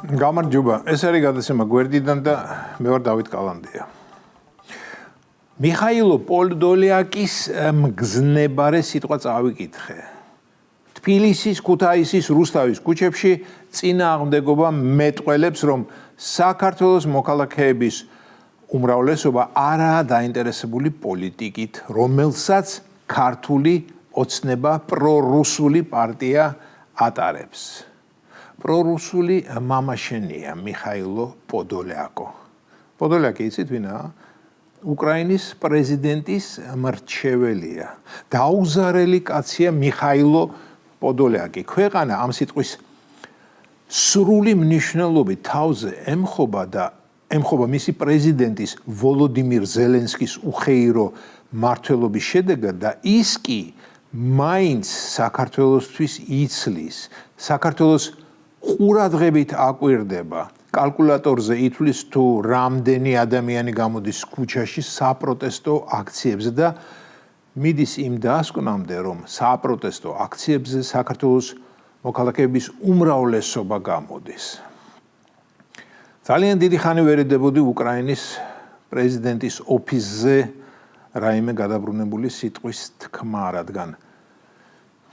გამარჯობა. ეს არის გადაცემა გვერდიდან და მე ვარ დავით კალანდია. მიხაილო პოლდოლიაკის მგზნებარე სიტყვა წავიკითხე. თბილისის, ქუთაისის, რუსთავის ქუჩებში წინააღმდეგობა მეტყველებს, რომ საქართველოს მოქალაქეების უმრავლესობა არაა დაინტერესებული პოლიტიკით, რომელსაც ქართული ოცნება პრორუსული პარტია ატარებს. პრორუსული მამაშენია მიხაილო პოდოლიაკო. პოდოლიაკი იცით ვინაა? უკრაინის პრეზიდენტის მრჩეველია. დაუზარელი კაცია მიხაილო პოდოლიაკი. ქვეყანა ამ სიტყვის სრული მნიშვნელობით თავზე ემხობა მისი პრეზიდენტის ვოლოდიმირ ზელენსკის უხეირო მმართველობის შედეგად და ის კი მაინც საქართველოსთვის იცლის. საქართველოს ყურადღებით აკვირდება. კალკულატორზე ითვლის თუ რამდენი ადამიანი გამოდის ქუჩაში საპროტესტო აქციებზე და მიდის იმ დასკვნამდე, რომ საპროტესტო აქციებზე საქართველოს მოქალაქეების უმრავლესობა გამოდის. ძალიან დიდი ხანი ვერ ედებოდი უკრაინის პრეზიდენტის ოფისზე რაიმე გადაბრუნებული სიტყვის თქმა, რადგან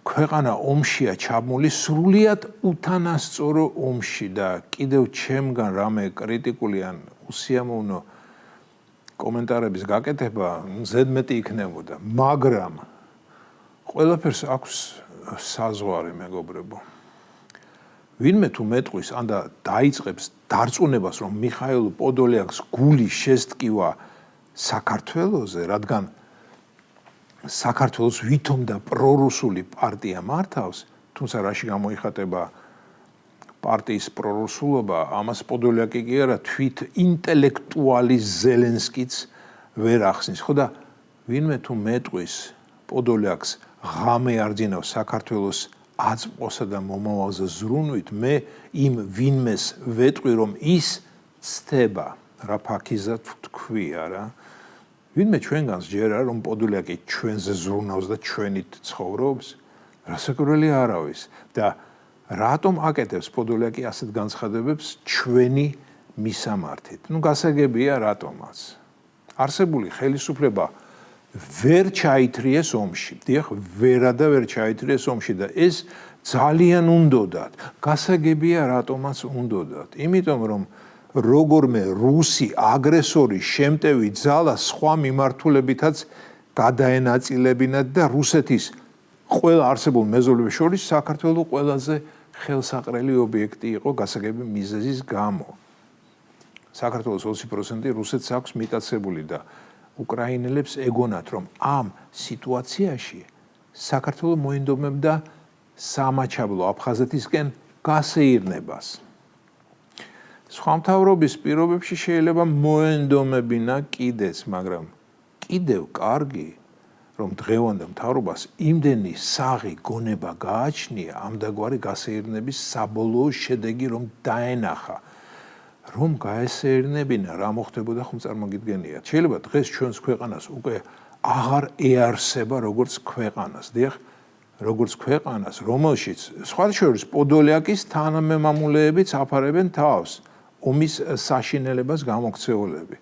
ქვეყანა ომშია ჩაბმული, სრულიად უთანასწორო ომში და კიდევ ჩემგან რამე კრიტიკული ან უსიამოვნო კომენტარების გაკეთება ზედმეტი იქნებოდა, მაგრამ ყველაფერს აქვს საზღვარი, მეგობრებო. ვინმე თუ მეტყვის ან დაიწყებს დარწმუნებას, რომ მიხაილ პოდოლიაკს გული შესტკივა საქართველოზე, რადგან საქართველოს ვითომ და პრორუსული პარტია მართავს, თუმცა რაში გამოიხატება პარტიის პრორუსულობა, ამას პოდოლიაკი კი არა, თვით ინტელექტუალი ზელენსკიც ვერ ახსნის. ხო და ვინმე თუ მეტყვის პოდოლიაკს ღამე არძინავს საქართველოს აწმყოსა და მომავალზე ზრუნვით, მე იმ ვინმეს ვეტყვი, რომ ის ცდება, რა ფაქიზად თქვია რა. ვინმე ჩვენგანს ჯერა, რომ პოდოლიაკი ჩვენზე ზრუნავს და ჩვენით ცხოვრობს, რასაკვირველი არავის და რატომ აკეთებს პოდოლიაკი ასეთ განცხადებებს ჩვენი მისამართით? გასაგებია რატომაც. არსებული ხელისუფლება ვერ ჩაითრიეს ომში. დიახ, ვერადა ვერ ჩაითრიეს ომში და ეს ძალიან უნდოდათ. გასაგებია რატომაც უნდოდათ. იმიტომ რომ როგორმე რუსი აგრესორი შემტევი ძალა სხვა მიმართულებითაც გადაენაწილებინათ და რუსეთის ყველა არსებულ მეზობლებს შორის საქართველოს ყველაზე ხელსაყრელი ობიექტი იყო გასაგები მიზეზის გამო. საქართველოს 20% რუსეთს აქვს მიტაცებული და უკრაინელებს ეგონათ, რომ ამ სიტუაციაში საქართველოს მოინდომებდა სამაჩაბლო აფხაზეთისკენ გასეირნებას. სხვა მთავრობის პირობებში შეიძლება მოენდომებინა კიდეც, მაგრამ კიდევ კარგი, რომ დღევანდელ მთავრობას იმდენი საღი გონება გააჩნია ამდაგვარი გასეირნების საბოლოო შედეგი რომ დაენახა. რომ გაესეირნებინა რა მოხდებოდა ხომ წარმოგიდგენიათ. შეიძლება დღეს ჩვენს ქვეყანას უკვე აღარ ეარსება როგორც ქვეყანას. დიახ, როგორც ქვეყანას, რომელშიც სხვა შორის პოდოლიაკის თანამემამულეებიც აფარებენ თავს ომის საშინელებას გამოქცეულები.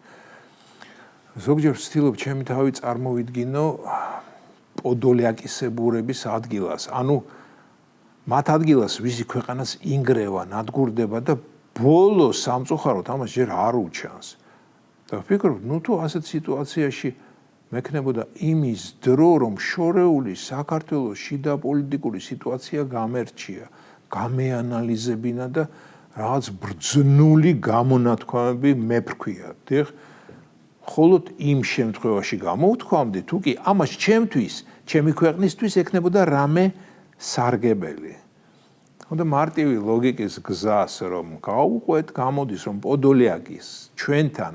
ზოგჯერ ვცდილობ ჩემი თავი წარმოვიდგინო პოდოლიაკისებურების ადგილას. ანუ მათ ადგილას ვიზი ქვეყანას ინგრევა, ნადგურდება და ბოლო სამწუხაროდ ამას ჯერ არ უჩანს. და ვფიქრობ, თუ ასეთ სიტუაციაში მექნებოდა იმის დრო, რომ შორეული საქართველოს შიდა პოლიტიკური სიტუაცია გამერჩია, გამეანალიზებინა და რაღაც ბრძნული გამონათქვამები მეფრქვია. დიახ, მხოლოდ იმ შემთხვევაში გამოვთქვამდი, თუ კი ამას ჩემთვის, ჩემი ქვეყნისთვის ექნებოდა რამე სარგებელი. და მარტივი ლოგიკის გზას რომ გავუყვეთ, გამოდის რომ პოდოლიაკის ჩვენთან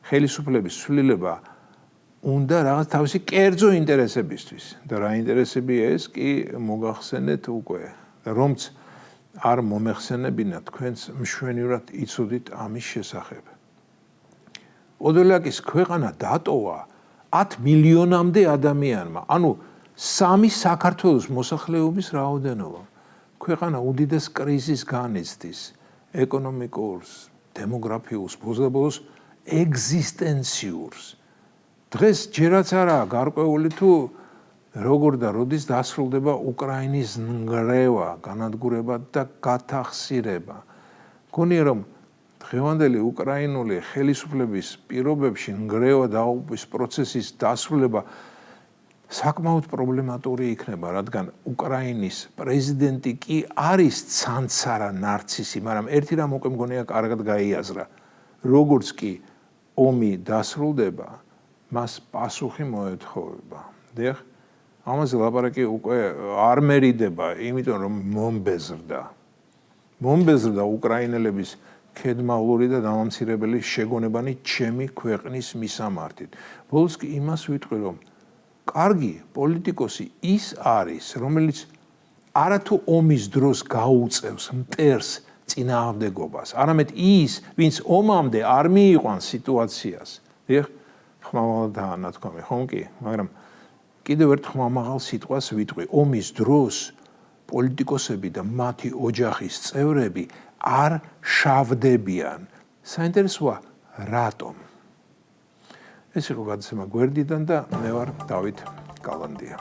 ხელისუფლების ცვლილება უნდა რაღაც თავისი კერძო ინტერესებისთვის და რა ინტერესებია ეს კი მოგახსენეთ უკვე და რომც არ მომეხსენებინა თქვენს მშვენივრად იცოდით ამის შესახებ. პოდოლიაკის ქვეყანა დატოვა 10 მილიონამდე ადამიანმა, ანუ 3 საქართველოს მოსახლეობის რაოდენობა. ქვეყანა უდიდეს კრიზისს განიცდის. ეკონომიკურს, დემოგრაფიულს, ბოლოს ეგზისტენციურს. დღეს ჯერაც არაა გარკვეული თუ როგორ და როდის დასრულდება უკრაინის ნგრევა, განადგურება და გათახსირება. მგონია რომ დღევანდელი უკრაინული ხელისუფლების პირობებში ნგრევა დაუყობის პროცესის დასრულება საკმაოდ პრობლემატური იქნება, რადგან უკრაინის პრეზიდენტი კი არის ცანცარა ნარცისი, მაგრამ ერთი რამ უკვე მგონია კარგად გაიაზრა. როგორც კი ომი დასრულდება, მას პასუხი მოეთხოვება. დიახ, ამაზე ლაპარაკი უკვე არ მერიდება, იმიტომ რომ მომბეზრდა უკრაინელების ქედმაღლური და დამამცირებელი შეგონებანი ჩემი ქვეყნის მისამართით. ბოლოს კი იმას ვიტყვი, რომ კარგი პოლიტიკოსი ის არის, რომელიც არათუ ომის დროს გაუწევს მტერს წინააღმდეგობას, არამედ ის, ვინც ომამდე არ მიიყვანს სიტუაციას. დიახ, ხმამაღალდაა ნათქვამი, ხომ კი? მაგრამ კიდევ ერთ ხმამაღალ სიტყვას ვიტყვი, ომის დროს პოლიტიკოსები და მათი ოჯახის წევრები არ შავდებიან. საინტერესოა, რატომ? ეს იყო გადაცემა გვერდიდან და მე ვარ დავით გალანდია.